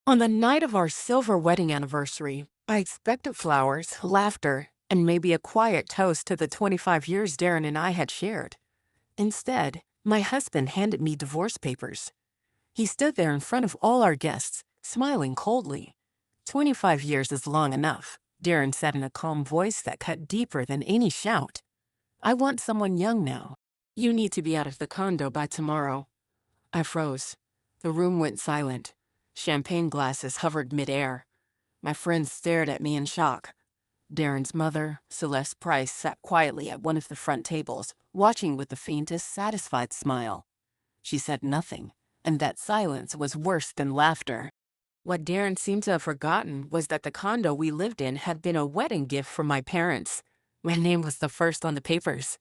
On the night of our silver wedding anniversary, I expected flowers, laughter, and maybe a quiet toast to the 25 years Darren and I had shared. Instead, my husband handed me divorce papers. He stood there in front of all our guests, smiling coldly. 25 years is long enough, Darren said in a calm voice that cut deeper than any shout. I want someone young now. You need to be out of the condo by tomorrow. I froze. The room went silent. Champagne glasses hovered midair. My friends stared at me in shock. Darren's mother, Celeste Price, sat quietly at one of the front tables, watching with the faintest satisfied smile. She said nothing, and that silence was worse than laughter. What Darren seemed to have forgotten was that the condo we lived in had been a wedding gift from my parents. My name was the first on the papers.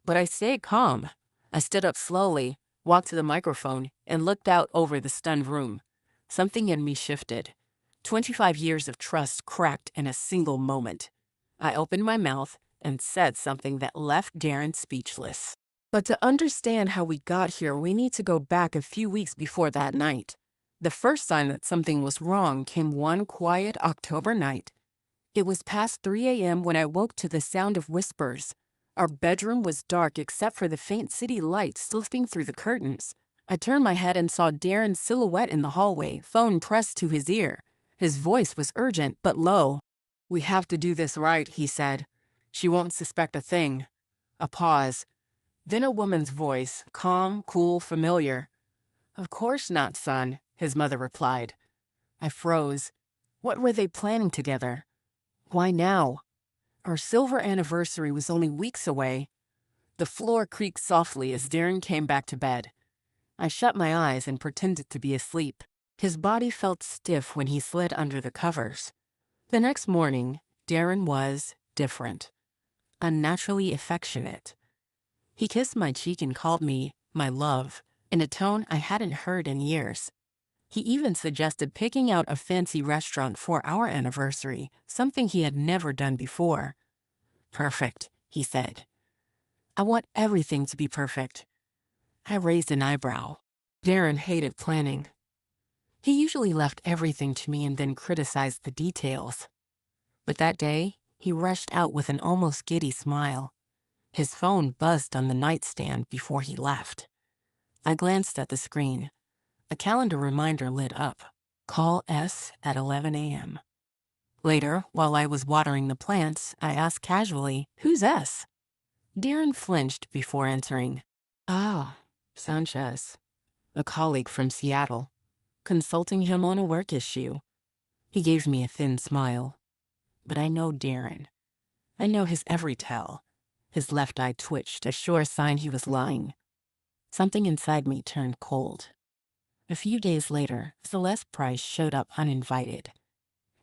But I stayed calm. I stood up slowly, walked to the microphone, and looked out over the stunned room. Something in me shifted. 25 years of trust cracked in a single moment. I opened my mouth and said something that left Darren speechless. But to understand how we got here, we need to go back a few weeks before that night. The first sign that something was wrong came one quiet October night. It was past 3 a.m. when I woke to the sound of whispers. Our bedroom was dark except for the faint city light slipping through the curtains. I turned my head and saw Darren's silhouette in the hallway, phone pressed to his ear. His voice was urgent but low. "We have to do this right," he said. "She won't suspect a thing." A pause. Then a woman's voice, calm, cool, familiar. "Of course not, son," his mother replied. I froze. What were they planning together? Why now? Our silver anniversary was only weeks away. The floor creaked softly as Darren came back to bed. I shut my eyes and pretended to be asleep. His body felt stiff when he slid under the covers. The next morning, Darren was different, unnaturally affectionate. He kissed my cheek and called me my love, in a tone I hadn't heard in years. He even suggested picking out a fancy restaurant for our anniversary, something he had never done before. "Perfect," he said. "I want everything to be perfect." I raised an eyebrow. Darren hated planning. He usually left everything to me and then criticized the details. But that day, he rushed out with an almost giddy smile. His phone buzzed on the nightstand before he left. I glanced at the screen. A calendar reminder lit up. Call S at 11 a.m. Later, while I was watering the plants, I asked casually, "Who's S?" Darren flinched before answering. "Ah, Sanchez, a colleague from Seattle, consulting him on a work issue." He gave me a thin smile. But I know Darren. I know his every tell. His left eye twitched, a sure sign he was lying. Something inside me turned cold. A few days later, Celeste Price showed up uninvited.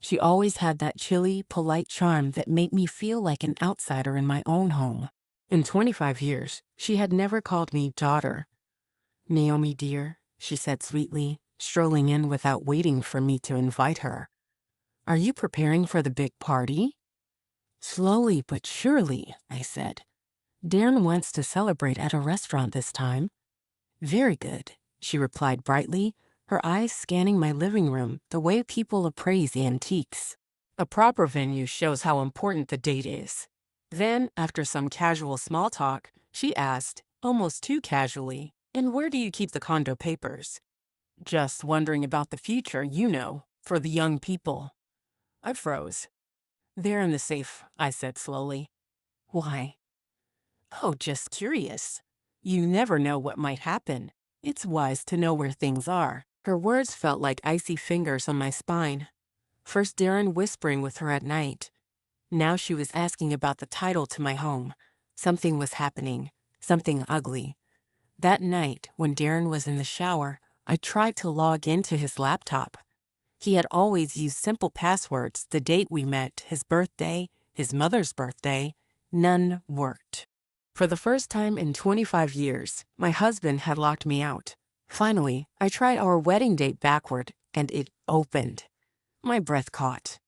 She always had that chilly, polite charm that made me feel like an outsider in my own home. In 25 years, she had never called me daughter. "Naomi, dear," she said sweetly, strolling in without waiting for me to invite her. "Are you preparing for the big party?" "Slowly but surely," I said. "Darren wants to celebrate at a restaurant this time." "Very good," she replied brightly, her eyes scanning my living room the way people appraise antiques. "A proper venue shows how important the date is." Then, after some casual small talk, she asked, almost too casually, "And where do you keep the condo papers?" "Just wondering about the future, you know, for the young people." I froze. "They're in the safe," I said slowly. "Why?" "Oh, just curious. You never know what might happen. It's wise to know where things are." Her words felt like icy fingers on my spine. First Darren whispering with her at night. Now she was asking about the title to my home. Something was happening, something ugly. That night, when Darren was in the shower, I tried to log into his laptop. He had always used simple passwords, the date we met, his birthday, his mother's birthday. None worked. For the first time in 25 years, my husband had locked me out. Finally, I tried our wedding date backward, and it opened. My breath caught.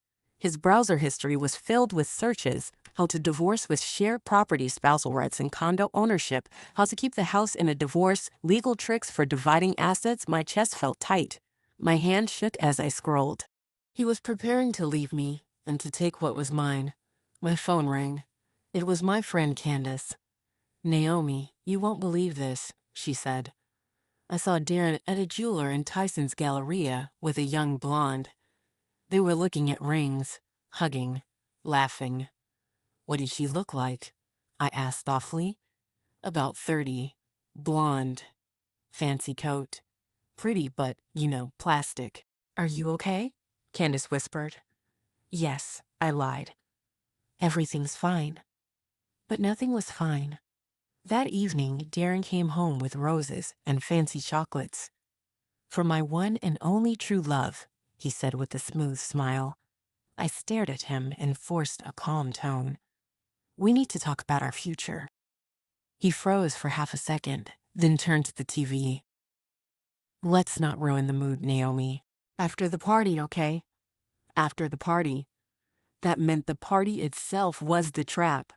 His browser history was filled with searches: how to divorce with shared property, spousal rights, and condo ownership, how to keep the house in a divorce, legal tricks for dividing assets. My chest felt tight. My hand shook as I scrolled. He was preparing to leave me and to take what was mine. My phone rang. It was my friend Candace. "Naomi, you won't believe this," she said. "I saw Darren at a jeweler in Tyson's Galleria with a young blonde. They were looking at rings, hugging, laughing." "What did she look like?" I asked softly. "About 30. Blonde. Fancy coat. Pretty, but, plastic." "Are you okay?" Candace whispered. "Yes," I lied. "Everything's fine." But nothing was fine. That evening, Darren came home with roses and fancy chocolates. "For my one and only true love," he said with a smooth smile. I stared at him and forced a calm tone. "We need to talk about our future." He froze for half a second, then turned to the TV. "Let's not ruin the mood, Naomi. After the party, okay?" After the party. That meant the party itself was the trap.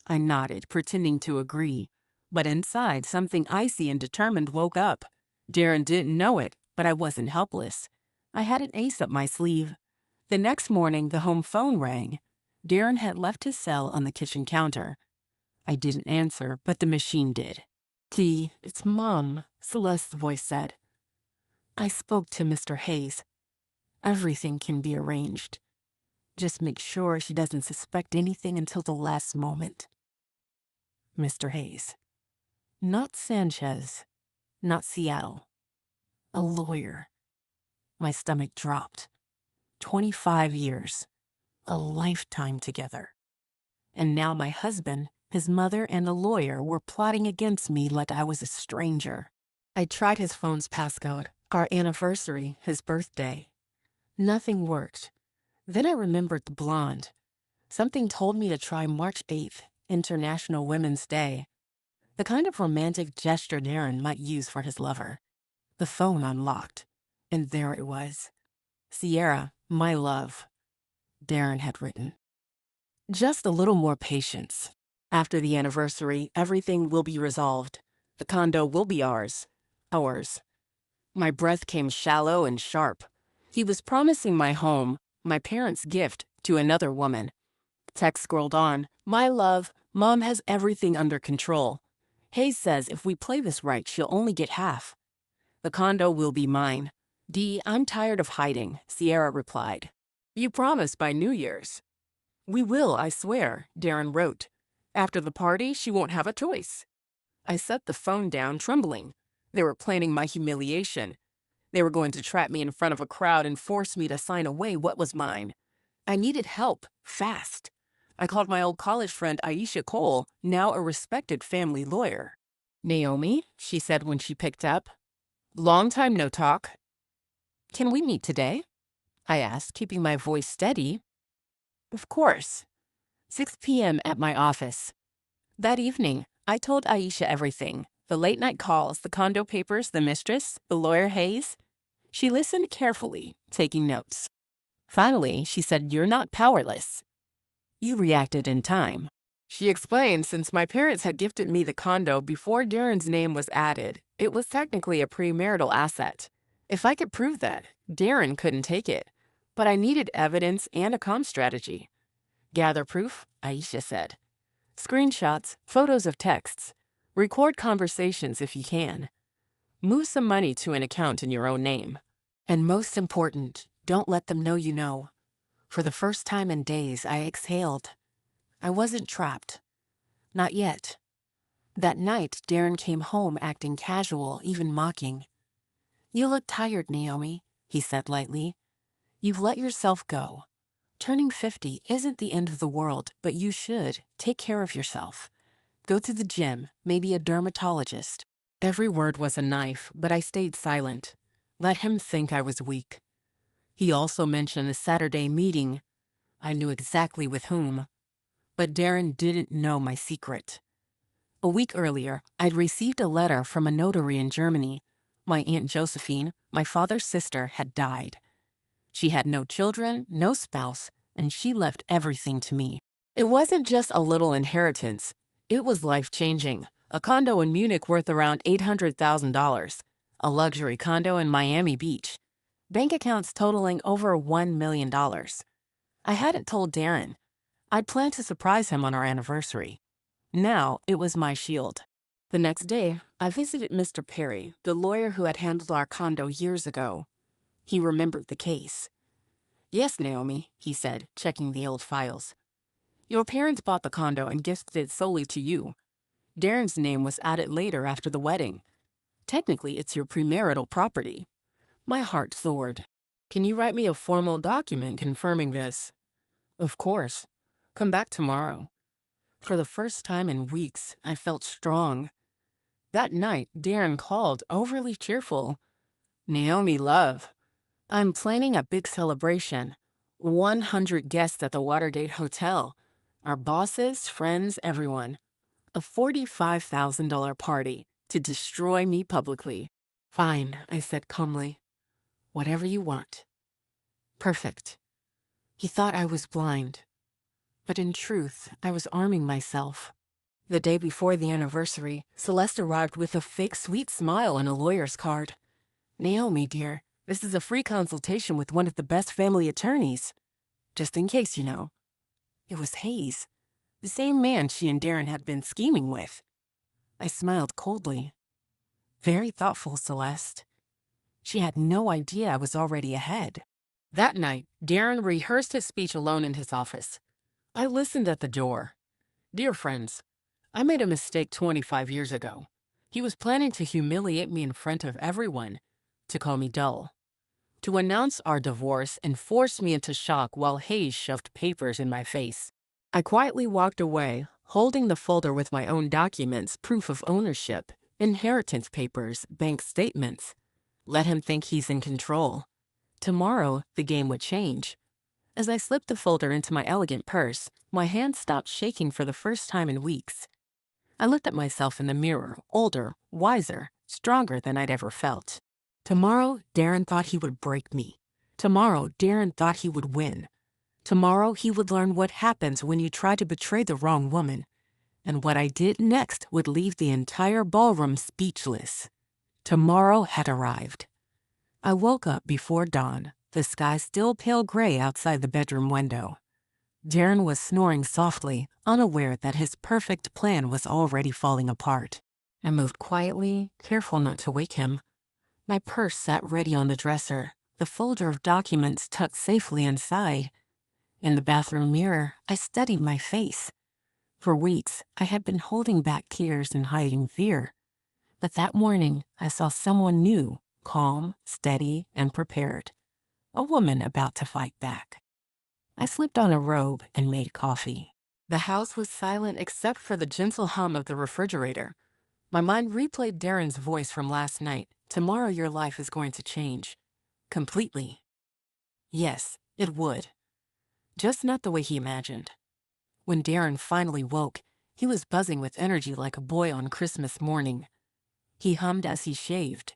I nodded, pretending to agree. But inside, something icy and determined woke up. Darren didn't know it, but I wasn't helpless. I had an ace up my sleeve. The next morning, the home phone rang. Darren had left his cell on the kitchen counter. I didn't answer, but the machine did. "T, it's Mom," Celeste's voice said. "I spoke to Mr. Hayes. Everything can be arranged. Just make sure she doesn't suspect anything until the last moment." Mr. Hayes. Not Sanchez. Not Seattle. A lawyer. My stomach dropped. 25 years. A lifetime together. And now my husband, his mother, and a lawyer were plotting against me like I was a stranger. I tried his phone's passcode, our anniversary, his birthday. Nothing worked. Then I remembered the blonde. Something told me to try March 8th, International Women's Day. The kind of romantic gesture Darren might use for his lover. The phone unlocked, and there it was. "Sierra, my love," Darren had written. "Just a little more patience. After the anniversary, everything will be resolved. The condo will be ours. Ours." My breath came shallow and sharp. He was promising my home, my parents' gift, to another woman. Text scrolled on. "My love, Mom has everything under control. Hayes says if we play this right, she'll only get half. The condo will be mine. D, I'm tired of hiding," Sierra replied. "You promised by New Year's." "We will, I swear," Darren wrote. "After the party, she won't have a choice." I set the phone down, trembling. They were planning my humiliation. They were going to trap me in front of a crowd and force me to sign away what was mine. I needed help, fast. I called my old college friend Aisha Cole, now a respected family lawyer. "Naomi," she said when she picked up. "Long time no talk." "Can we meet today?" I asked, keeping my voice steady. "Of course. 6 p.m. at my office." That evening, I told Aisha everything. The late-night calls, the condo papers, the mistress, the lawyer Hayes. She listened carefully, taking notes. Finally, she said, "You're not powerless. You reacted in time." She explained since my parents had gifted me the condo before Darren's name was added, it was technically a premarital asset. If I could prove that, Darren couldn't take it. But I needed evidence and a comm strategy. "Gather proof," Aisha said. "Screenshots, photos of texts. Record conversations if you can. Move some money to an account in your own name. And most important, don't let them know you know." For the first time in days, I exhaled. I wasn't trapped. Not yet. That night, Darren came home acting casual, even mocking. "You look tired, Naomi," he said lightly. "You've let yourself go. Turning 50 isn't the end of the world, but you should take care of yourself. Go to the gym, maybe a dermatologist." Every word was a knife, but I stayed silent. Let him think I was weak. He also mentioned a Saturday meeting. I knew exactly with whom. But Darren didn't know my secret. A week earlier, I'd received a letter from a notary in Germany. My Aunt Josephine, my father's sister, had died. She had no children, no spouse, and she left everything to me. It wasn't just a little inheritance. It was life-changing. A condo in Munich worth around $800,000. A luxury condo in Miami Beach. bank accounts totaling over $1 million. I hadn't told Darren. I'd planned to surprise him on our anniversary. Now it was my shield. The next day, I visited Mr. Perry, the lawyer who had handled our condo years ago. He remembered the case. "Yes, Naomi," he said, checking the old files. "Your parents bought the condo and gifted it solely to you. Darren's name was added later after the wedding. Technically, it's your premarital property." My heart soared. "Can you write me a formal document confirming this?" "Of course. Come back tomorrow." For the first time in weeks, I felt strong. That night, Darren called, overly cheerful. "Naomi, love, I'm planning a big celebration. 100 guests at the Watergate Hotel. Our bosses, friends, everyone. A $45,000 party to destroy me publicly." "Fine," I said calmly. "Whatever you want." Perfect. He thought I was blind. But in truth, I was arming myself. The day before the anniversary, Celeste arrived with a fake sweet smile and a lawyer's card. "Naomi, dear, this is a free consultation with one of the best family attorneys. Just in case, you know." It was Hayes, the same man she and Darren had been scheming with. I smiled coldly. Very thoughtful, Celeste. She had no idea I was already ahead. That night, Darren rehearsed his speech alone in his office. I listened at the door. "Dear friends, I made a mistake 25 years ago. He was planning to humiliate me in front of everyone, to call me dull, to announce our divorce and force me into shock while Hayes shoved papers in my face." I quietly walked away, holding the folder with my own documents, proof of ownership, inheritance papers, bank statements. Let him think he's in control. Tomorrow, the game would change. As I slipped the folder into my elegant purse, my hand stopped shaking for the first time in weeks. I looked at myself in the mirror, older, wiser, stronger than I'd ever felt. Tomorrow, Darren thought he would break me. Tomorrow, Darren thought he would win. Tomorrow, he would learn what happens when you try to betray the wrong woman. And what I did next would leave the entire ballroom speechless. Tomorrow had arrived. I woke up before dawn, the sky still pale gray outside the bedroom window. Darren was snoring softly, unaware that his perfect plan was already falling apart. I moved quietly, careful not to wake him. My purse sat ready on the dresser, the folder of documents tucked safely inside. In the bathroom mirror, I studied my face. For weeks, I had been holding back tears and hiding fear. But that morning, I saw someone new, calm, steady, and prepared. A woman about to fight back. I slipped on a robe and made coffee. The house was silent except for the gentle hum of the refrigerator. My mind replayed Darren's voice from last night. "Tomorrow your life is going to change. Completely." Yes, it would. Just not the way he imagined. When Darren finally woke, he was buzzing with energy like a boy on Christmas morning. He hummed as he shaved.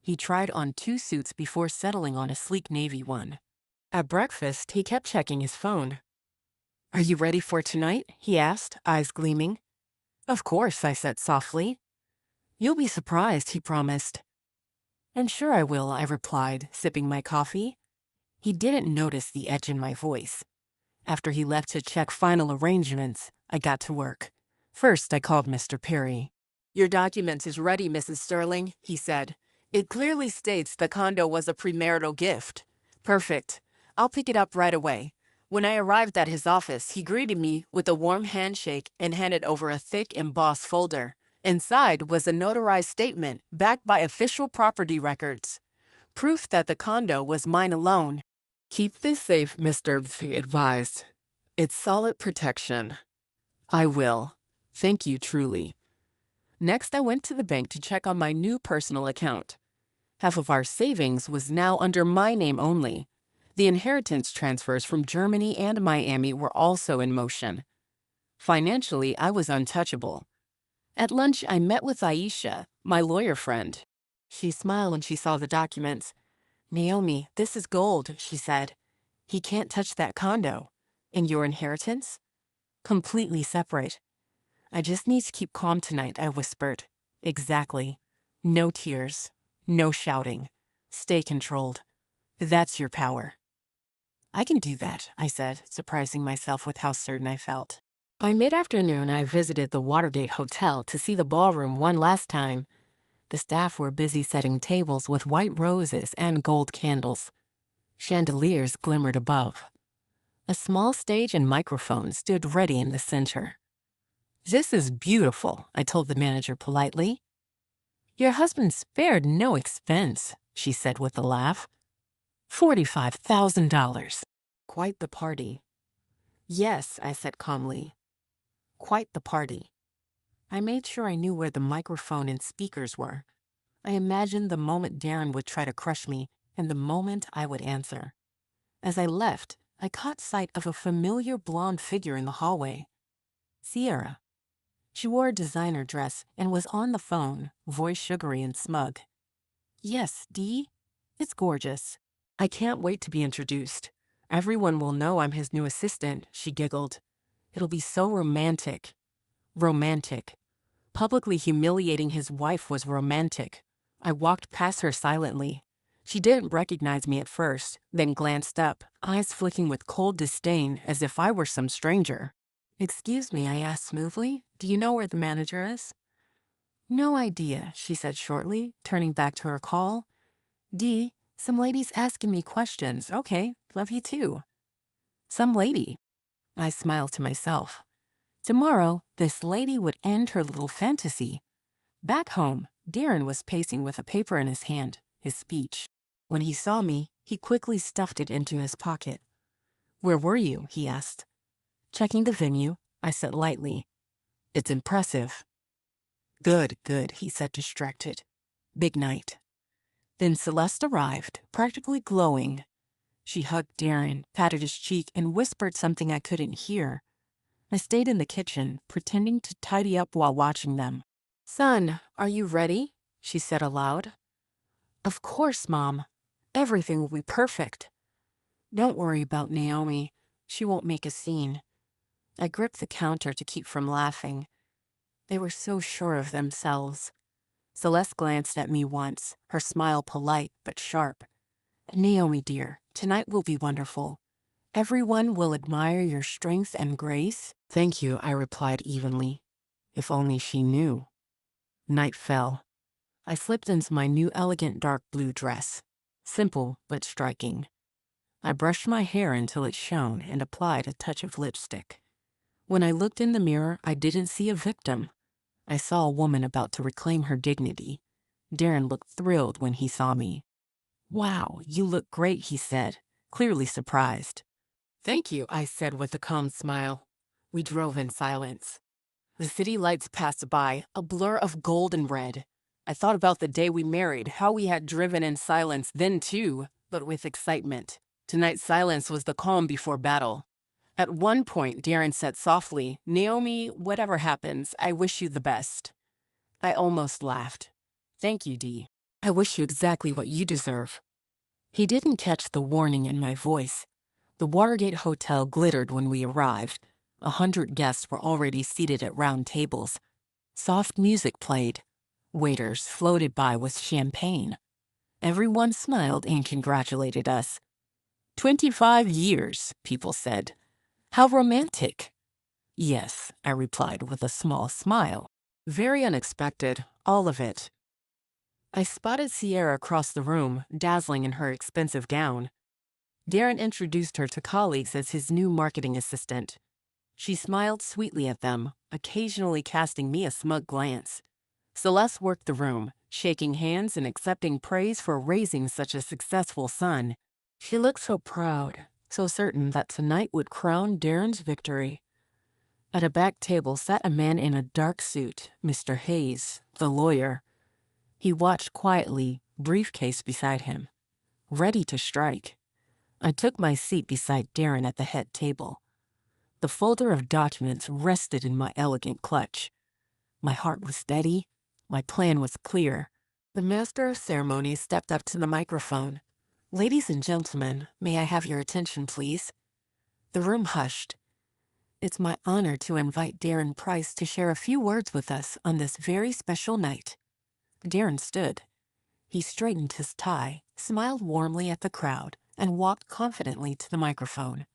He tried on 2 suits before settling on a sleek navy one. At breakfast, he kept checking his phone. "Are you ready for tonight?" he asked, eyes gleaming. "Of course," I said softly. "You'll be surprised," he promised. "And sure I will," I replied, sipping my coffee. He didn't notice the edge in my voice. After he left to check final arrangements, I got to work. First, I called Mr. Perry. "Your document is ready, Mrs. Sterling," he said. "It clearly states the condo was a premarital gift." "Perfect. I'll pick it up right away." When I arrived at his office, he greeted me with a warm handshake and handed over a thick, embossed folder. Inside was a notarized statement backed by official property records. Proof that the condo was mine alone. "Keep this safe," Mr. P advised. "It's solid protection." "I will. Thank you truly." Next, I went to the bank to check on my new personal account. Half of our savings was now under my name only. The inheritance transfers from Germany and Miami were also in motion. Financially, I was untouchable. At lunch, I met with Aisha, my lawyer friend. She smiled when she saw the documents. "Naomi, this is gold," she said. "He can't touch that condo. And your inheritance? Completely separate." "I just need to keep calm tonight," I whispered. "Exactly. No tears. No shouting. Stay controlled." That's your power. I can do that, I said, surprising myself with how certain I felt. By mid-afternoon, I visited the Watergate Hotel to see the ballroom one last time. The staff were busy setting tables with white roses and gold candles. Chandeliers glimmered above. A small stage and microphone stood ready in the center. "This is beautiful," I told the manager politely. "Your husband spared no expense," she said with a laugh. $45,000. Quite the party. Yes, I said calmly. Quite the party. I made sure I knew where the microphone and speakers were. I imagined the moment Darren would try to crush me and the moment I would answer. As I left, I caught sight of a familiar blonde figure in the hallway. Sierra. She wore a designer dress and was on the phone, voice sugary and smug. "Yes, Dee? It's gorgeous. I can't wait to be introduced. Everyone will know I'm his new assistant," she giggled. "It'll be so romantic." Romantic. Publicly humiliating his wife was romantic. I walked past her silently. She didn't recognize me at first, then glanced up, eyes flicking with cold disdain as if I were some stranger. "Excuse me," I asked smoothly. "Do you know where the manager is?" "No idea," she said shortly, turning back to her call. "Dee, some lady's asking me questions. Okay, love you too." Some lady. I smiled to myself. Tomorrow, this lady would end her little fantasy. Back home, Darren was pacing with a paper in his hand, his speech. When he saw me, he quickly stuffed it into his pocket. "Where were you?" he asked. "Checking the venue," I said lightly. "It's impressive." Good, he said, distracted. "Big night." Then Celeste arrived, practically glowing. She hugged Darren, patted his cheek, and whispered something I couldn't hear. I stayed in the kitchen, pretending to tidy up while watching them. "Son, are you ready?" she said aloud. "Of course, Mom. Everything will be perfect." "Don't worry about Naomi. She won't make a scene." I gripped the counter to keep from laughing. They were so sure of themselves. Celeste glanced at me once, her smile polite but sharp. "Naomi, dear, tonight will be wonderful. Everyone will admire your strength and grace." "Thank you," I replied evenly. If only she knew. Night fell. I slipped into my new elegant dark blue dress. Simple but striking. I brushed my hair until it shone and applied a touch of lipstick. When I looked in the mirror, I didn't see a victim. I saw a woman about to reclaim her dignity. Darren looked thrilled when he saw me. "Wow, you look great," he said, clearly surprised. "Thank you," I said with a calm smile. We drove in silence. The city lights passed by, a blur of gold and red. I thought about the day we married, how we had driven in silence then too, but with excitement. Tonight's silence was the calm before battle. At one point, Darren said softly, "Naomi, whatever happens, I wish you the best." I almost laughed. "Thank you, Dee. I wish you exactly what you deserve." He didn't catch the warning in my voice. The Watergate Hotel glittered when we arrived. 100 guests were already seated at round tables. Soft music played. Waiters floated by with champagne. Everyone smiled and congratulated us. 25 years, people said. How romantic. Yes, I replied with a small smile. Very unexpected, all of it. I spotted Sierra across the room, dazzling in her expensive gown. Darren introduced her to colleagues as his new marketing assistant. She smiled sweetly at them, occasionally casting me a smug glance. Celeste worked the room, shaking hands and accepting praise for raising such a successful son. She looked so proud, so certain that tonight would crown Darren's victory. At a back table sat a man in a dark suit, Mr. Hayes, the lawyer. He watched quietly, briefcase beside him, ready to strike. I took my seat beside Darren at the head table. The folder of documents rested in my elegant clutch. My heart was steady. My plan was clear. The master of ceremonies stepped up to the microphone. "Ladies and gentlemen, may I have your attention, please?" The room hushed. "It's my honor to invite Darren Price to share a few words with us on this very special night." Darren stood. He straightened his tie, smiled warmly at the crowd, and walked confidently to the microphone.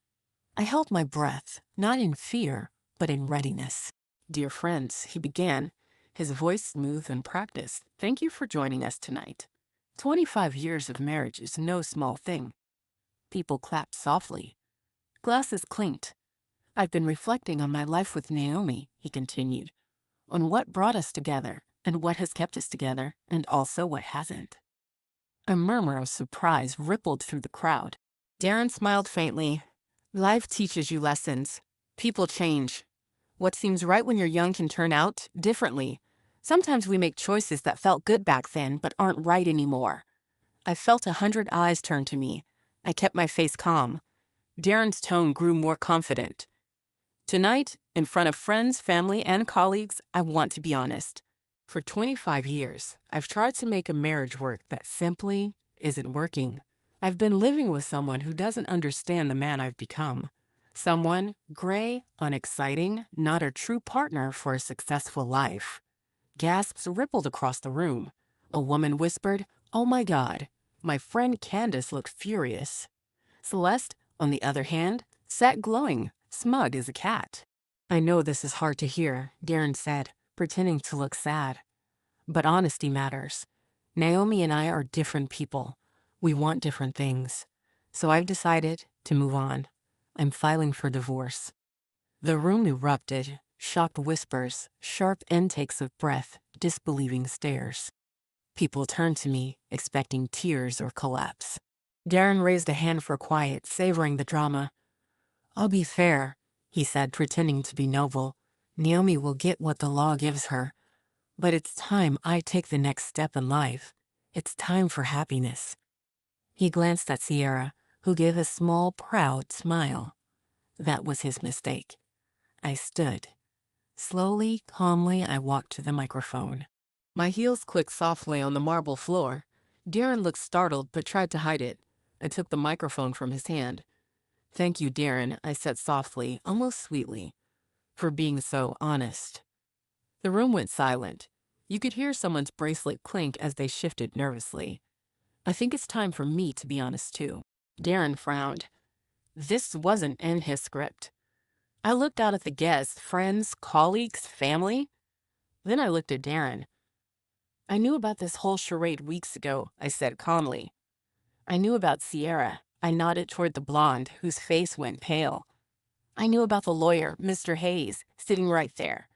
I held my breath, not in fear, but in readiness. "Dear friends," he began, his voice smooth and practiced, "thank you for joining us tonight. 25 years of marriage is no small thing." People clapped softly. Glasses clinked. "I've been reflecting on my life with Naomi," he continued, "on what brought us together, and what has kept us together, and also what hasn't." A murmur of surprise rippled through the crowd. Darren smiled faintly. "Life teaches you lessons. People change. What seems right when you're young can turn out differently. Sometimes we make choices that felt good back then but aren't right anymore." I felt 100 eyes turn to me. I kept my face calm. Darren's tone grew more confident. "Tonight, in front of friends, family, and colleagues, I want to be honest. For 25 years, I've tried to make a marriage work that simply isn't working. I've been living with someone who doesn't understand the man I've become. Someone gray, unexciting, not a true partner for a successful life." Gasps rippled across the room. A woman whispered, "Oh my God." My friend Candace looked furious. Celeste, on the other hand, sat glowing, smug as a cat. "I know this is hard to hear," Darren said, pretending to look sad. "But honesty matters. Naomi and I are different people. We want different things. So I've decided to move on. I'm filing for divorce." The room erupted, shocked whispers, sharp intakes of breath, disbelieving stares. People turned to me, expecting tears or collapse. Darren raised a hand for quiet, savoring the drama. "I'll be fair," he said, pretending to be noble. "Naomi will get what the law gives her. But it's time I take the next step in life. It's time for happiness." He glanced at Sierra, who gave a small, proud smile. That was his mistake. I stood. Slowly, calmly, I walked to the microphone. My heels clicked softly on the marble floor. Darren looked startled but tried to hide it. I took the microphone from his hand. "Thank you, Darren," I said softly, almost sweetly, "for being so honest." The room went silent. You could hear someone's bracelet clink as they shifted nervously. "I think it's time for me to be honest too." Darren frowned. This wasn't in his script. I looked out at the guests, friends, colleagues, family. Then I looked at Darren. "I knew about this whole charade weeks ago," I said calmly. "I knew about Sierra." I nodded toward the blonde, whose face went pale. "I knew about the lawyer, Mr. Hayes, sitting right there.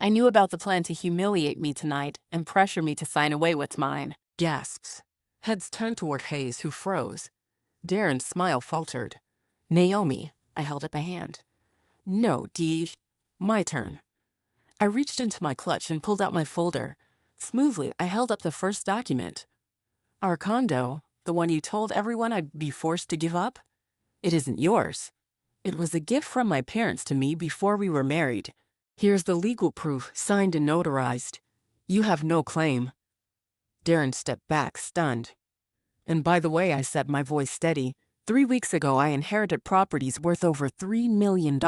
I knew about the plan to humiliate me tonight and pressure me to sign away what's mine." Gasps. Heads turned toward Hayes, who froze. Darren's smile faltered. "Naomi," I held up a hand. "No, Dee. My turn." I reached into my clutch and pulled out my folder. Smoothly, I held up the first document. "Our condo, the one you told everyone I'd be forced to give up? It isn't yours. It was a gift from my parents to me before we were married. Here's the legal proof, signed and notarized. You have no claim." Darren stepped back, stunned. "And by the way," I said, my voice steady, "3 weeks ago I inherited properties worth over $3 million.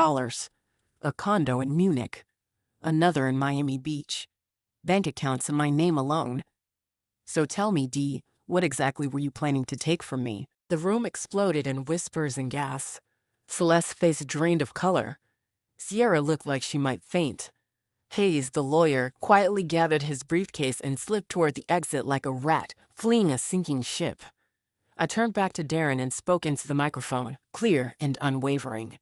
A condo in Munich. Another in Miami Beach. Bank accounts in my name alone. So tell me, Dee, what exactly were you planning to take from me?" The room exploded in whispers and gasps. Celeste's face drained of color. Sierra looked like she might faint. Hayes, the lawyer, quietly gathered his briefcase and slipped toward the exit like a rat fleeing a sinking ship. I turned back to Darren and spoke into the microphone, clear and unwavering.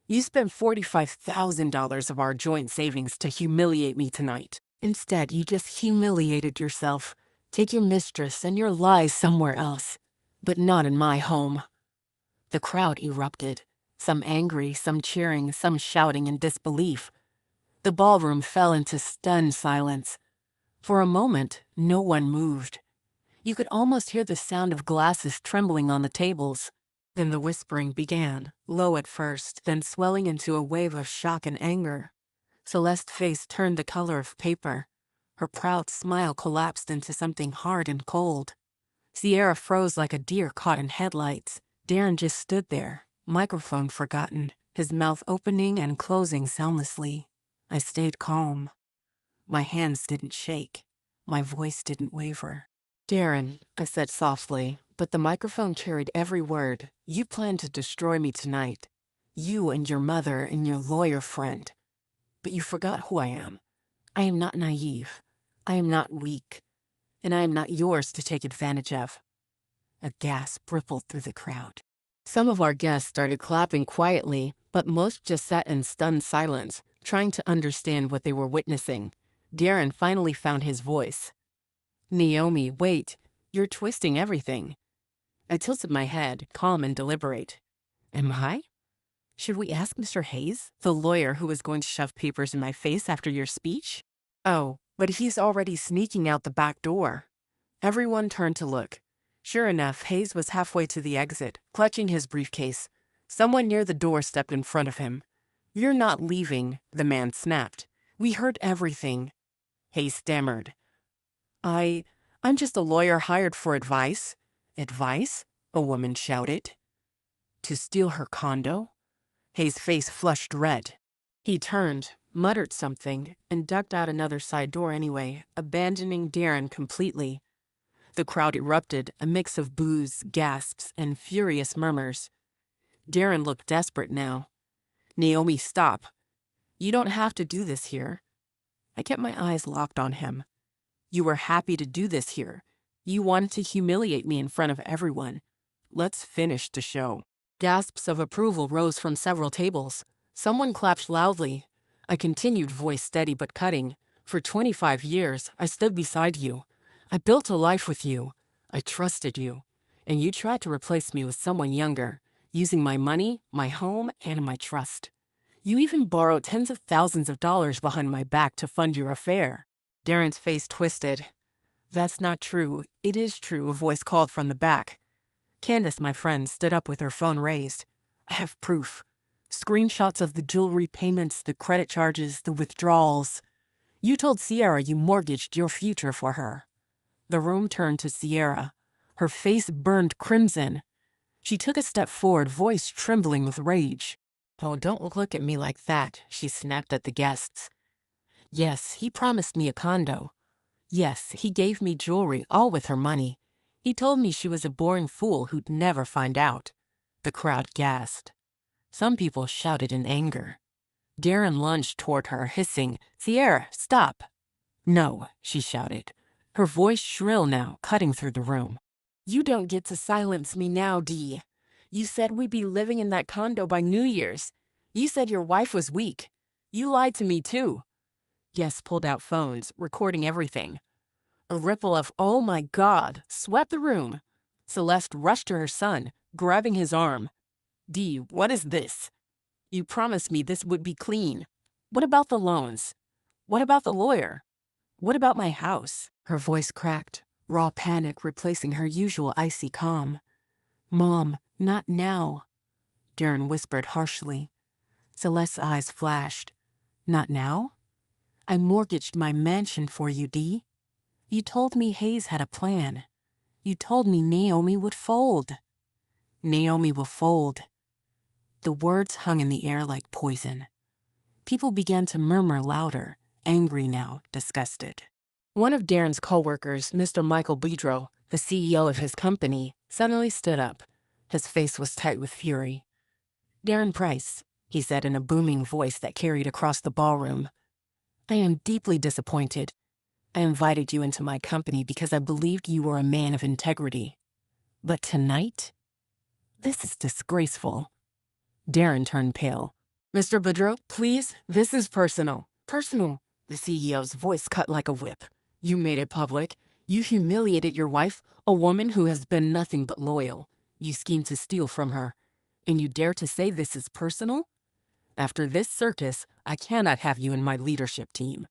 "You spent $45,000 of our joint savings to humiliate me tonight. Instead, you just humiliated yourself. Take your mistress and your lies somewhere else, but not in my home." The crowd erupted, some angry, some cheering, some shouting in disbelief. The ballroom fell into stunned silence. For a moment, no one moved. You could almost hear the sound of glasses trembling on the tables. Then the whispering began, low at first, then swelling into a wave of shock and anger. Celeste's face turned the color of paper. Her proud smile collapsed into something hard and cold. Sierra froze like a deer caught in headlights. Darren just stood there, microphone forgotten, his mouth opening and closing soundlessly. I stayed calm. My hands didn't shake. My voice didn't waver. "Darren," I said softly, but the microphone carried every word. You plan to destroy me tonight. You and your mother and your lawyer friend. But you forgot who I am. I am not naive. I am not weak. And I am not yours to take advantage of. A gasp rippled through the crowd. Some of our guests started clapping quietly, but most just sat in stunned silence, trying to understand what they were witnessing. Darren finally found his voice. Naomi, wait. You're twisting everything. I tilted my head, calm and deliberate. Am I? Should we ask Mr. Hayes, the lawyer who was going to shove papers in my face after your speech? Oh, but he's already sneaking out the back door. Everyone turned to look. Sure enough, Hayes was halfway to the exit, clutching his briefcase. Someone near the door stepped in front of him. You're not leaving, the man snapped. We heard everything. Hayes stammered. I'm just a lawyer hired for advice. Advice? A woman shouted. To steal her condo? Hayes' face flushed red. He turned, muttered something, and ducked out another side door anyway, abandoning Darren completely. The crowd erupted, a mix of boos, gasps, and furious murmurs. Darren looked desperate now. Naomi, stop. You don't have to do this here. I kept my eyes locked on him. You were happy to do this here. You wanted to humiliate me in front of everyone. Let's finish the show. Gasps of approval rose from several tables. Someone clapped loudly. I continued, voice steady but cutting. For 25 years, I stood beside you. I built a life with you. I trusted you. And you tried to replace me with someone younger, using my money, my home, and my trust. You even borrowed tens of thousands of dollars behind my back to fund your affair. Darren's face twisted. That's not true. It is true, a voice called from the back. Candace, my friend, stood up with her phone raised. I have proof. Screenshots of the jewelry payments, the credit charges, the withdrawals. You told Sierra you mortgaged your future for her. The room turned to Sierra. Her face burned crimson. She took a step forward, voice trembling with rage. Oh, don't look at me like that, she snapped at the guests. Yes, he promised me a condo. Yes, he gave me jewelry, all with her money. He told me she was a boring fool who'd never find out. The crowd gasped. Some people shouted in anger. Darren lunged toward her, hissing, Sierra, stop. No, she shouted, her voice shrill now, cutting through the room. You don't get to silence me now, Dee. You said we'd be living in that condo by New Year's. You said your wife was weak. You lied to me, too. Guests pulled out phones, recording everything. A ripple of, oh my God, swept the room. Celeste rushed to her son, grabbing his arm. Dee, what is this? You promised me this would be clean. What about the loans? What about the lawyer? What about my house? Her voice cracked, raw panic replacing her usual icy calm. Mom, not now, Darren whispered harshly. Celeste's eyes flashed. Not now? I mortgaged my mansion for you, Dee. You told me Hayes had a plan. You told me Naomi would fold. Naomi will fold. The words hung in the air like poison. People began to murmur louder, angry now, disgusted. One of Darren's co-workers, Mr. Michael Boudreau, the CEO of his company, suddenly stood up. His face was tight with fury. Darren Price, he said in a booming voice that carried across the ballroom. I am deeply disappointed. I invited you into my company because I believed you were a man of integrity. But tonight? This is disgraceful. Darren turned pale. Mr. Boudreau, please, this is personal. Personal. The CEO's voice cut like a whip. You made it public. You humiliated your wife, a woman who has been nothing but loyal. You schemed to steal from her. And you dare to say this is personal? After this circus, I cannot have you in my leadership team.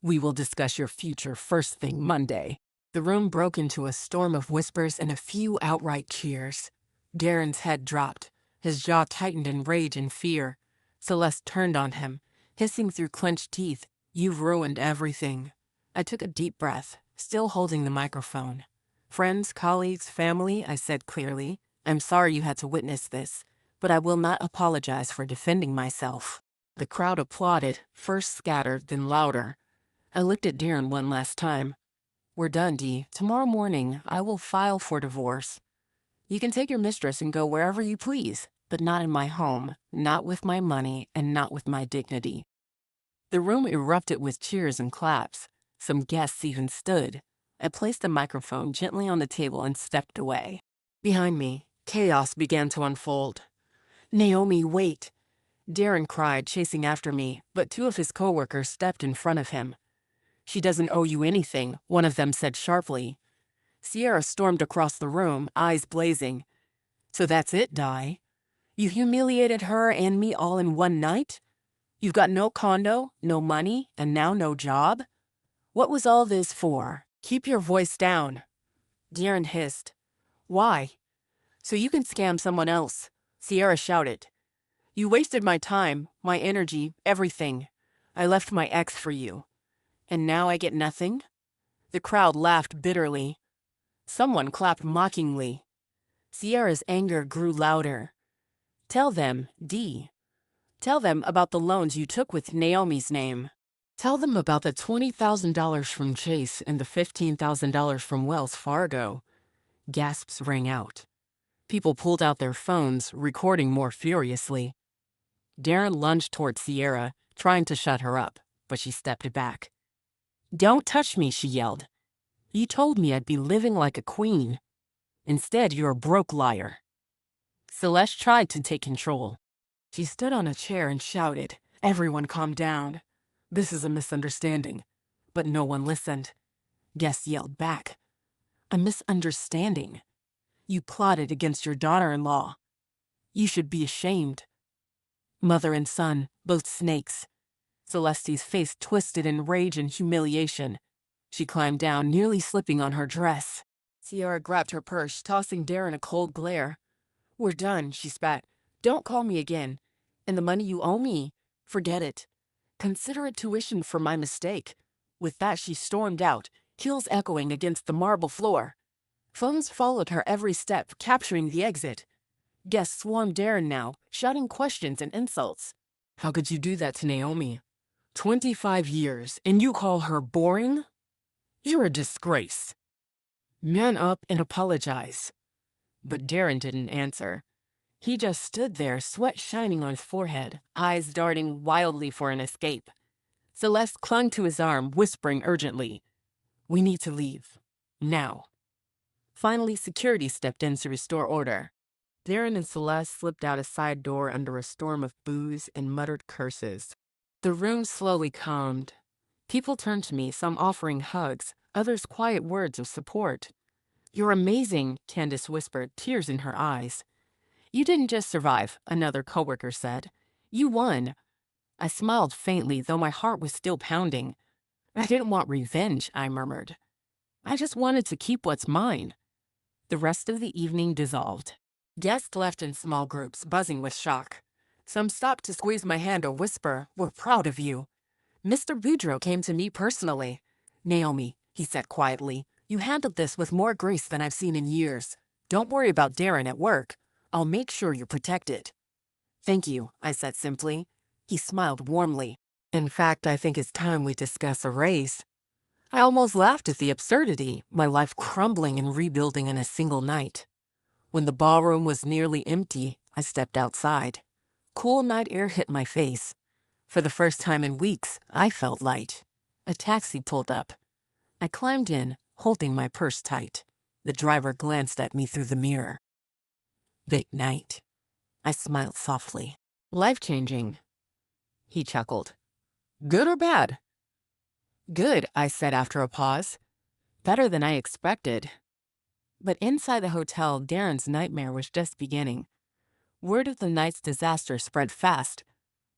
We will discuss your future first thing Monday. The room broke into a storm of whispers and a few outright cheers. Darren's head dropped. His jaw tightened in rage and fear. Celeste turned on him, hissing through clenched teeth, You've ruined everything. I took a deep breath, still holding the microphone. Friends, colleagues, family, I said clearly, I'm sorry you had to witness this, but I will not apologize for defending myself. The crowd applauded, first scattered, then louder. I looked at Darren one last time. We're done, Dee. Tomorrow morning, I will file for divorce. You can take your mistress and go wherever you please, but not in my home, not with my money, and not with my dignity." The room erupted with cheers and claps. Some guests even stood. I placed the microphone gently on the table and stepped away. Behind me, chaos began to unfold. "Naomi, wait!" Darren cried, chasing after me, but two of his coworkers stepped in front of him. "She doesn't owe you anything," one of them said sharply. Sierra stormed across the room, eyes blazing. "So that's it, Di? You humiliated her and me all in one night? You've got no condo, no money, and now no job? What was all this for?" "Keep your voice down," Darren hissed. "Why?" "So you can scam someone else," Sierra shouted. "You wasted my time, my energy, everything. I left my ex for you. And now I get nothing?" The crowd laughed bitterly. Someone clapped mockingly. Sierra's anger grew louder. "Tell them, Dee. Tell them about the loans you took with Naomi's name. Tell them about the $20,000 from Chase and the $15,000 from Wells Fargo." Gasps rang out. People pulled out their phones, recording more furiously. Darren lunged toward Sierra, trying to shut her up, but she stepped back. "Don't touch me," she yelled. "You told me I'd be living like a queen. Instead, you're a broke liar." Celeste tried to take control. She stood on a chair and shouted, "Everyone calm down. This is a misunderstanding." But no one listened. Guests yelled back, "A misunderstanding? You plotted against your daughter-in-law. You should be ashamed." Mother and son, both snakes. Celeste's face twisted in rage and humiliation. She climbed down, nearly slipping on her dress. Sierra grabbed her purse, tossing Darren a cold glare. "We're done," she spat. "Don't call me again. And the money you owe me, forget it. Consider it tuition for my mistake." With that, she stormed out, heels echoing against the marble floor. Phones followed her every step, capturing the exit. Guests swarmed Darren now, shouting questions and insults. "How could you do that to Naomi? 25 years, and you call her boring? You're a disgrace. Man up and apologize." But Darren didn't answer. He just stood there, sweat shining on his forehead, eyes darting wildly for an escape. Celeste clung to his arm, whispering urgently, "We need to leave. Now." Finally, security stepped in to restore order. Darren and Celeste slipped out a side door under a storm of boos and muttered curses. The room slowly calmed. People turned to me, some offering hugs, others quiet words of support. "You're amazing," Candace whispered, tears in her eyes. "You didn't just survive," another coworker said. "You won." I smiled faintly, though my heart was still pounding. "I didn't want revenge," I murmured. "I just wanted to keep what's mine." The rest of the evening dissolved. Guests left in small groups, buzzing with shock. Some stopped to squeeze my hand or whisper, "We're proud of you." Mr. Boudreaux came to me personally. "Naomi," he said quietly, "you handled this with more grace than I've seen in years. Don't worry about Darren at work. I'll make sure you're protected." "Thank you," I said simply. He smiled warmly. "In fact, I think it's time we discuss a raise." I almost laughed at the absurdity, my life crumbling and rebuilding in a single night. When the ballroom was nearly empty, I stepped outside. Cool night air hit my face. For the first time in weeks, I felt light. A taxi pulled up. I climbed in, holding my purse tight. The driver glanced at me through the mirror. "Big night." I smiled softly. "Life-changing." He chuckled. "Good or bad?" "Good," I said after a pause. "Better than I expected." But inside the hotel, Darren's nightmare was just beginning. Word of the night's disaster spread fast.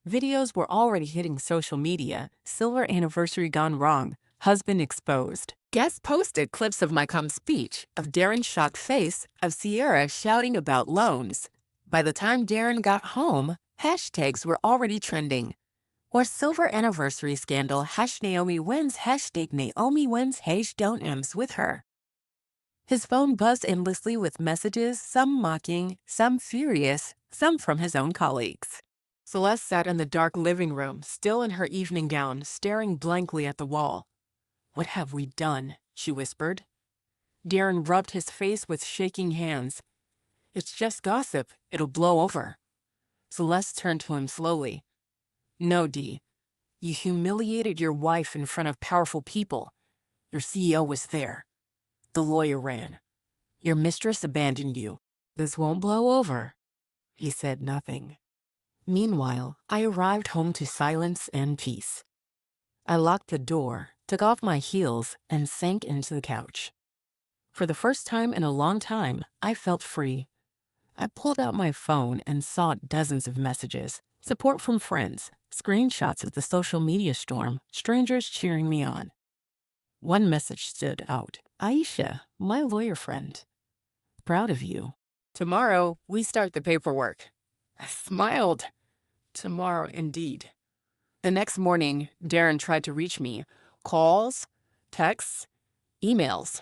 Videos were already hitting social media. Silver anniversary gone wrong. Husband exposed. Guests posted clips of my calm speech, of Darren's shocked face, of Sierra shouting about loans. By the time Darren got home, hashtags were already trending. Or silver anniversary scandal, #Naomi wins, #Naomi wins, #don't M's with her. His phone buzzed endlessly with messages, some mocking, some furious, some from his own colleagues. Celeste sat in the dark living room, still in her evening gown, staring blankly at the wall. "What have we done?" she whispered. Darren rubbed his face with shaking hands. It's just gossip. It'll blow over. Celeste turned to him slowly. No, Dee. You humiliated your wife in front of powerful people. Your CEO was there. The lawyer ran. Your mistress abandoned you. This won't blow over. He said nothing. Meanwhile, I arrived home to silence and peace. I locked the door, took off my heels, and sank into the couch. For the first time in a long time, I felt free. I pulled out my phone and saw dozens of messages, support from friends, screenshots of the social media storm, strangers cheering me on. One message stood out. Aisha, my lawyer friend. Proud of you. Tomorrow, we start the paperwork. I smiled. Tomorrow, indeed. The next morning, Darren tried to reach me. Calls, texts, emails.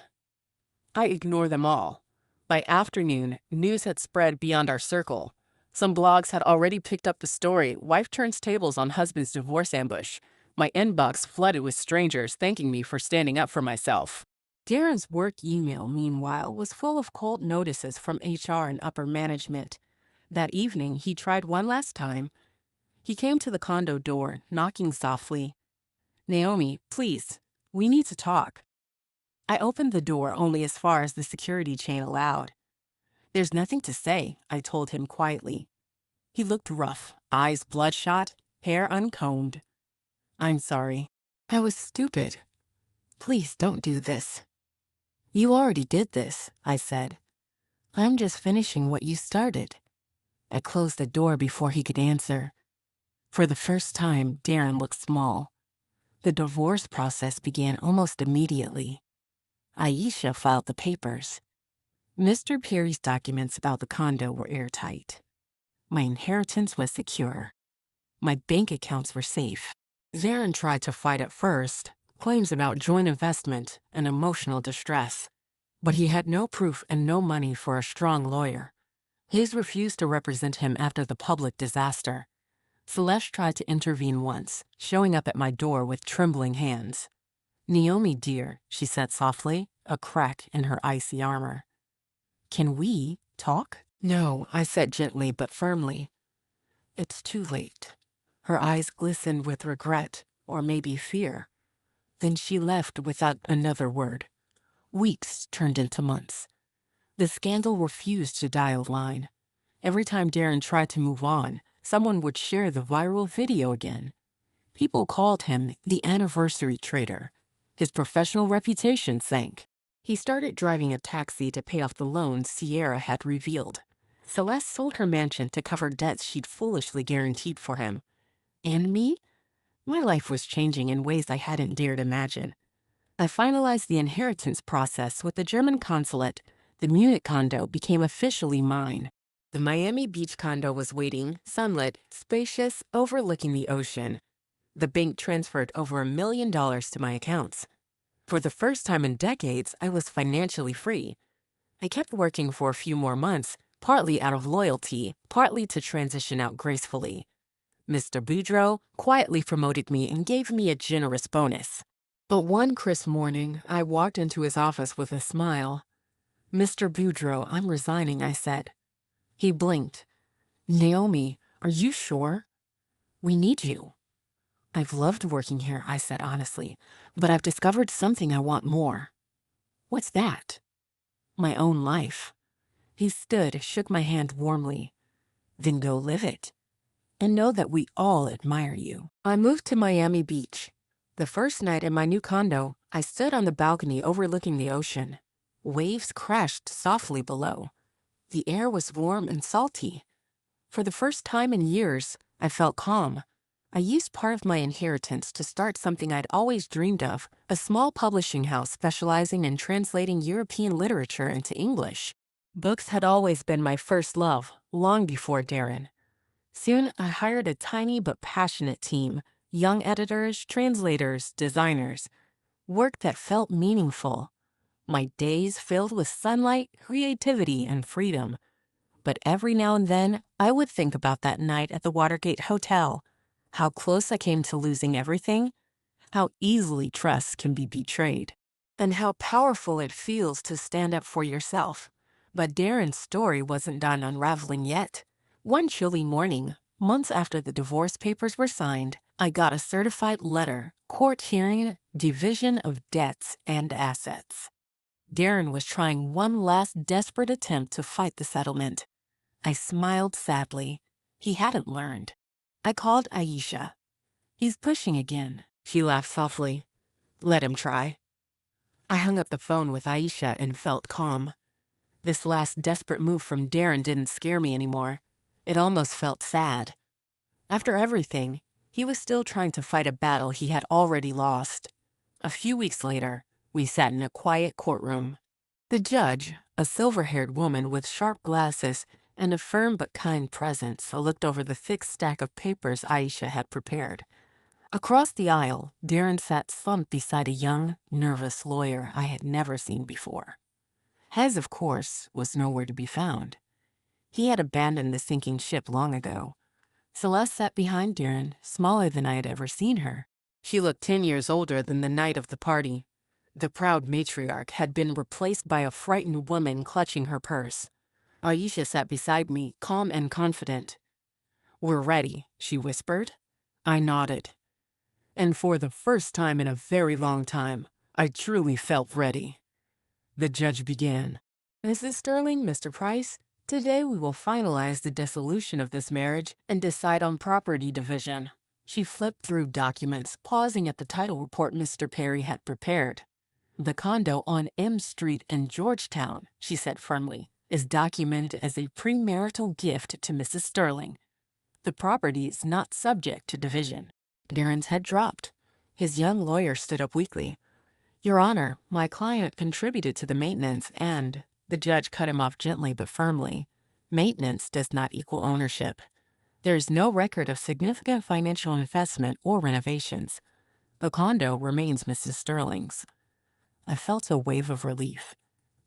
I ignored them all. By afternoon, news had spread beyond our circle. Some blogs had already picked up the story, wife turns tables on husband's divorce ambush. My inbox flooded with strangers thanking me for standing up for myself. Darren's work email, meanwhile, was full of cold notices from HR and upper management. That evening, he tried one last time. He came to the condo door, knocking softly. Naomi, please, we need to talk. I opened the door only as far as the security chain allowed. There's nothing to say, I told him quietly. He looked rough, eyes bloodshot, hair uncombed. I'm sorry. I was stupid. Please don't do this. You already did this, I said. I'm just finishing what you started. I closed the door before he could answer. For the first time, Darren looked small. The divorce process began almost immediately. Aisha filed the papers. Mr. Perry's documents about the condo were airtight. My inheritance was secure. My bank accounts were safe. Darren tried to fight at first, claims about joint investment and emotional distress. But he had no proof and no money for a strong lawyer. His refused to represent him after the public disaster. Celeste tried to intervene once, showing up at my door with trembling hands. Naomi, dear, she said softly, a crack in her icy armor. Can we talk? No, I said gently but firmly. It's too late. Her eyes glistened with regret, or maybe fear. Then she left without another word. Weeks turned into months. The scandal refused to die a line. Every time Darren tried to move on, someone would share the viral video again. People called him the anniversary traitor. His professional reputation sank. He started driving a taxi to pay off the loans Sierra had revealed. Celeste sold her mansion to cover debts she'd foolishly guaranteed for him. And me? My life was changing in ways I hadn't dared imagine. I finalized the inheritance process with the German consulate. The Munich condo became officially mine. The Miami Beach condo was waiting, sunlit, spacious, overlooking the ocean. The bank transferred over $1 million to my accounts. For the first time in decades, I was financially free. I kept working for a few more months, partly out of loyalty, partly to transition out gracefully. Mr. Boudreau quietly promoted me and gave me a generous bonus. But one crisp morning, I walked into his office with a smile. Mr. Boudreau, I'm resigning, I said. He blinked. Naomi, are you sure? We need you. I've loved working here, I said honestly, but I've discovered something I want more. What's that? My own life. He stood, shook my hand warmly. Then go live it. And know that we all admire you. I moved to Miami Beach. The first night in my new condo, I stood on the balcony overlooking the ocean. Waves crashed softly below. The air was warm and salty. For the first time in years, I felt calm. I used part of my inheritance to start something I'd always dreamed of, a small publishing house specializing in translating European literature into English. Books had always been my first love, long before Darren. Soon, I hired a tiny but passionate team, young editors, translators, designers, work that felt meaningful. My days filled with sunlight, creativity, and freedom. But every now and then, I would think about that night at the Watergate Hotel, how close I came to losing everything, how easily trust can be betrayed, and how powerful it feels to stand up for yourself. But Darren's story wasn't done unraveling yet. One chilly morning, months after the divorce papers were signed, I got a certified letter, court hearing, division of debts and assets. Darren was trying one last desperate attempt to fight the settlement. I smiled sadly. He hadn't learned. I called Aisha. "He's pushing again," she laughed softly. "Let him try." I hung up the phone with Aisha and felt calm. This last desperate move from Darren didn't scare me anymore. It almost felt sad. After everything, he was still trying to fight a battle he had already lost. A few weeks later, we sat in a quiet courtroom. The judge, a silver-haired woman with sharp glasses and a firm but kind presence, looked over the thick stack of papers Aisha had prepared. Across the aisle, Darren sat slumped beside a young, nervous lawyer I had never seen before. Hez, of course, was nowhere to be found. He had abandoned the sinking ship long ago. Celeste sat behind Darren, smaller than I had ever seen her. She looked 10 years older than the night of the party. The proud matriarch had been replaced by a frightened woman clutching her purse. Aisha sat beside me, calm and confident. "We're ready," she whispered. I nodded. And for the first time in a very long time, I truly felt ready. The judge began. "Mrs. Sterling, Mr. Price, today we will finalize the dissolution of this marriage and decide on property division." She flipped through documents, pausing at the title report Mr. Perry had prepared. "The condo on M Street in Georgetown," she said firmly, "is documented as a premarital gift to Mrs. Sterling. The property is not subject to division." Darren's head dropped. His young lawyer stood up weakly. "Your Honor, my client contributed to the maintenance and—" The judge cut him off gently but firmly. "Maintenance does not equal ownership. There is no record of significant financial investment or renovations. The condo remains Mrs. Sterling's." I felt a wave of relief.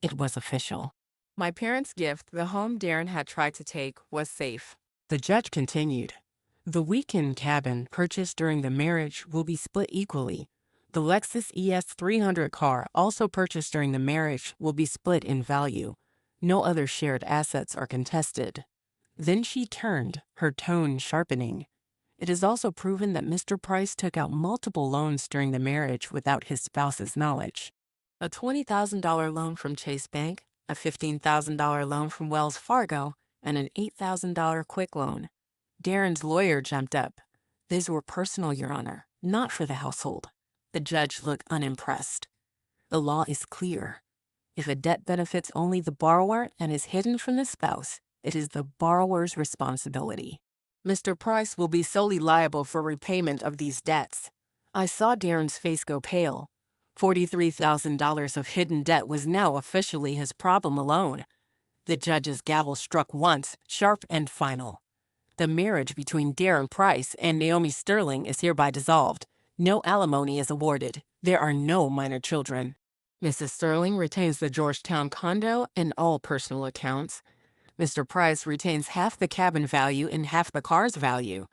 It was official. My parents' gift, the home Darren had tried to take, was safe. The judge continued. "The weekend cabin purchased during the marriage will be split equally. The Lexus ES 300 car, also purchased during the marriage, will be split in value. No other shared assets are contested." Then she turned, her tone sharpening. "It is also proven that Mr. Price took out multiple loans during the marriage without his spouse's knowledge. A $20,000 loan from Chase Bank, a $15,000 loan from Wells Fargo, and an $8,000 quick loan." Darren's lawyer jumped up. "These were personal, Your Honor, not for the household." The judge looked unimpressed. "The law is clear. If a debt benefits only the borrower and is hidden from the spouse, it is the borrower's responsibility. Mr. Price will be solely liable for repayment of these debts." I saw Darren's face go pale. $43,000 of hidden debt was now officially his problem alone. The judge's gavel struck once, sharp and final. "The marriage between Darren Price and Naomi Sterling is hereby dissolved. No alimony is awarded. There are no minor children. Mrs. Sterling retains the Georgetown condo and all personal accounts. Mr. Price retains half the cabin value and half the car's value.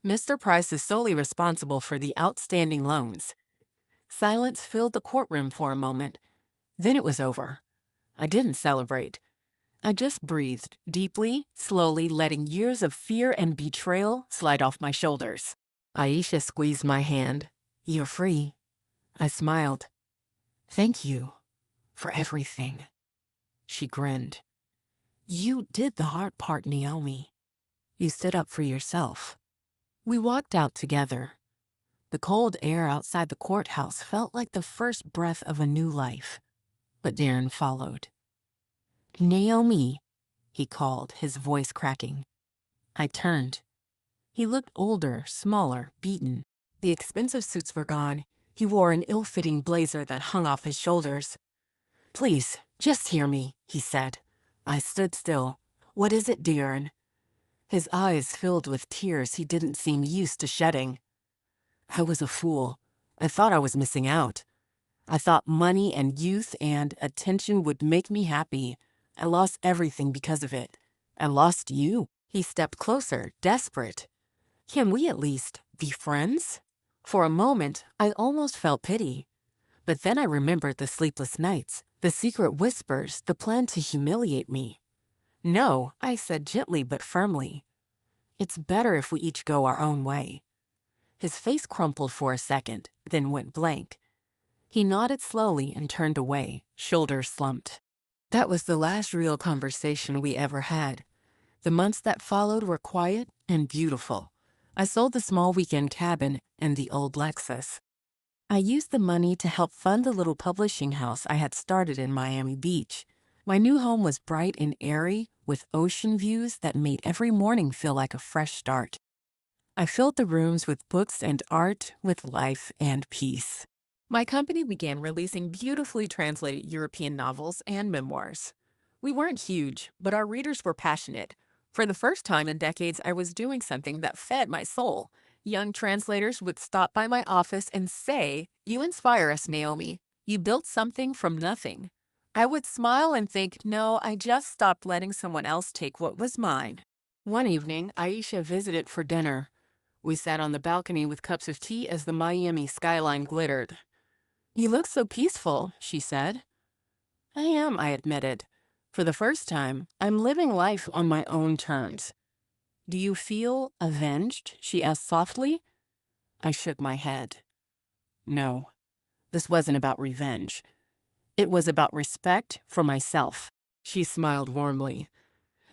Mr. Price is solely responsible for the outstanding loans." Silence filled the courtroom for a moment. Then it was over. I didn't celebrate. I just breathed deeply, slowly, letting years of fear and betrayal slide off my shoulders. Aisha squeezed my hand. "You're free." I smiled. "Thank you for everything." She grinned. "You did the hard part, Naomi. You stood up for yourself." We walked out together. The cold air outside the courthouse felt like the first breath of a new life. But Darren followed. "Naomi," he called, his voice cracking. I turned. He looked older, smaller, beaten. The expensive suits were gone. He wore an ill-fitting blazer that hung off his shoulders. "Please, just hear me," he said. I stood still. "What is it, Darren?" His eyes filled with tears he didn't seem used to shedding. "I was a fool. I thought I was missing out. I thought money and youth and attention would make me happy. I lost everything because of it. I lost you." He stepped closer, desperate. "Can we at least be friends?" For a moment, I almost felt pity. But then I remembered the sleepless nights, The secret whispers, the plan to humiliate me. No, I said gently but firmly. It's better if we each go our own way. His face crumpled for a second, then went blank. He nodded slowly and turned away, shoulders slumped. That was the last real conversation we ever had. The months that followed were quiet and beautiful. I sold the small weekend cabin and the old Lexus. I used the money to help fund the little publishing house I had started in Miami Beach. My new home was bright and airy, with ocean views that made every morning feel like a fresh start. I filled the rooms with books and art, with life and peace. My company began releasing beautifully translated European novels and memoirs. We weren't huge, but our readers were passionate. For the first time in decades, I was doing something that fed my soul. Young translators would stop by my office and say, "You inspire us, Naomi. You built something from nothing." I would smile and think, no, I just stopped letting someone else take what was mine. One evening, Aisha visited for dinner. We sat on the balcony with cups of tea as the Miami skyline glittered. "You look so peaceful," she said. "I am," I admitted. "For the first time, I'm living life on my own terms." "Do you feel avenged?" she asked softly. I shook my head. No, this wasn't about revenge. It was about respect for myself. She smiled warmly.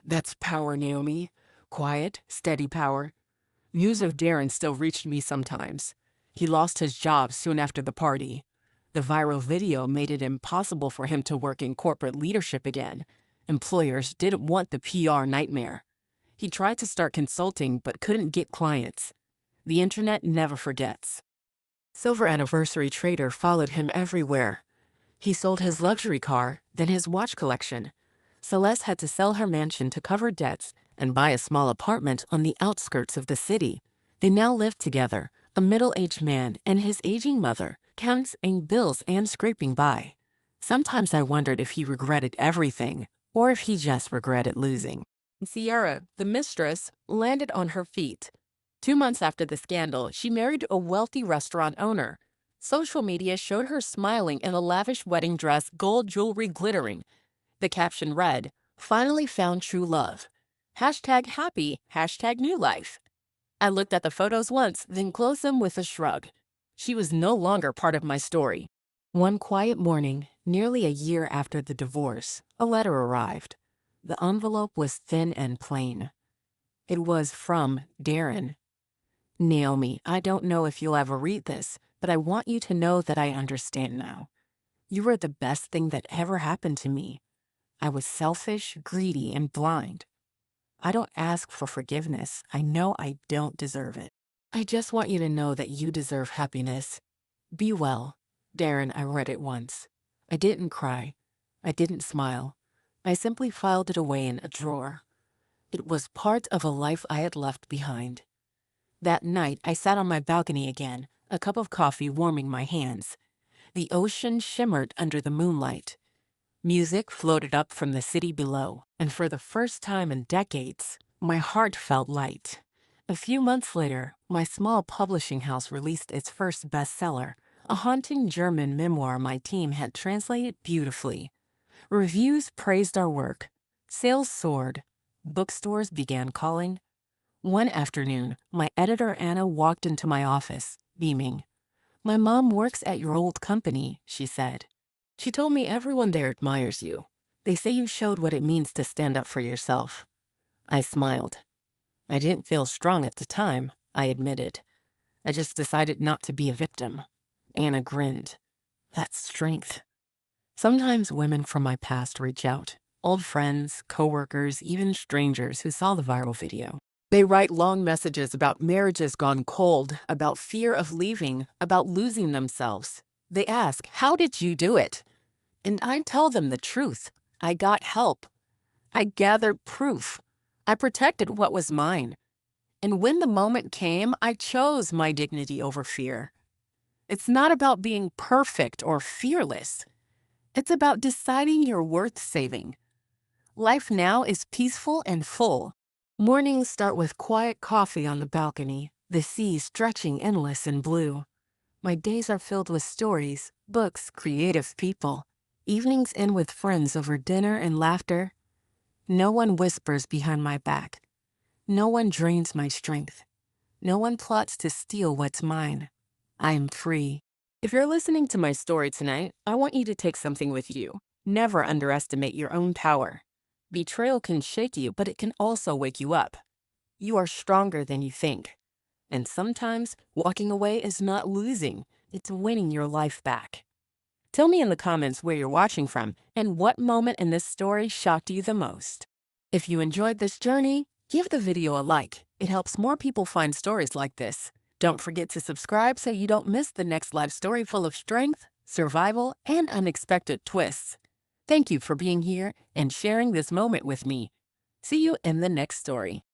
"That's power, Naomi. Quiet, steady power. News of Darren still reached me sometimes. He lost his job soon after the party. The viral video made it impossible for him to work in corporate leadership again. Employers didn't want the PR nightmare. He tried to start consulting but couldn't get clients. The internet never forgets." Silver Anniversary Trader followed him everywhere. He sold his luxury car, then his watch collection. Celeste had to sell her mansion to cover debts and buy a small apartment on the outskirts of the city. They now lived together, a middle-aged man and his aging mother, counting bills and scraping by. Sometimes I wondered if he regretted everything, or if he just regretted losing. Sierra, the mistress, landed on her feet. 2 months after the scandal, she married a wealthy restaurant owner. Social media showed her smiling in a lavish wedding dress, gold jewelry glittering. The caption read, "Finally found true love. #happy, #new life." I looked at the photos once, then closed them with a shrug. She was no longer part of my story. One quiet morning, nearly a year after the divorce, a letter arrived. The envelope was thin and plain. It was from Darren. "Naomi, I don't know if you'll ever read this, but I want you to know that I understand now. You were the best thing that ever happened to me. I was selfish, greedy, and blind. I don't ask for forgiveness. I know I don't deserve it. I just want you to know that you deserve happiness. Be well." Darren, I read it once. I didn't cry. I didn't smile. I simply filed it away in a drawer. It was part of a life I had left behind. That night, I sat on my balcony again, a cup of coffee warming my hands. The ocean shimmered under the moonlight. Music floated up from the city below, and for the first time in decades, my heart felt light. A few months later, my small publishing house released its first bestseller, a haunting German memoir my team had translated beautifully. Reviews praised our work. Sales soared. Bookstores began calling. One afternoon, my editor Anna walked into my office, beaming. "My mom works at your old company," she said. "She told me everyone there admires you. They say you showed what it means to stand up for yourself." I smiled. "I didn't feel strong at the time," I admitted. "I just decided not to be a victim." Anna grinned. "That's strength." Sometimes women from my past reach out. Old friends, coworkers, even strangers who saw the viral video. They write long messages about marriages gone cold, about fear of leaving, about losing themselves. They ask, "How did you do it?" And I tell them the truth. I got help. I gathered proof. I protected what was mine. And when the moment came, I chose my dignity over fear. It's not about being perfect or fearless. It's about deciding you're worth saving. Life now is peaceful and full. Mornings start with quiet coffee on the balcony, the sea stretching endless in blue. My days are filled with stories, books, creative people. Evenings end with friends over dinner and laughter. No one whispers behind my back. No one drains my strength. No one plots to steal what's mine. I am free. If you're listening to my story tonight, I want you to take something with you. Never underestimate your own power. Betrayal can shake you, but it can also wake you up. You are stronger than you think. And sometimes walking away is not losing, it's winning your life back. Tell me in the comments where you're watching from and what moment in this story shocked you the most. If you enjoyed this journey, give the video a like. It helps more people find stories like this. Don't forget to subscribe so you don't miss the next life story full of strength, survival, and unexpected twists. Thank you for being here and sharing this moment with me. See you in the next story.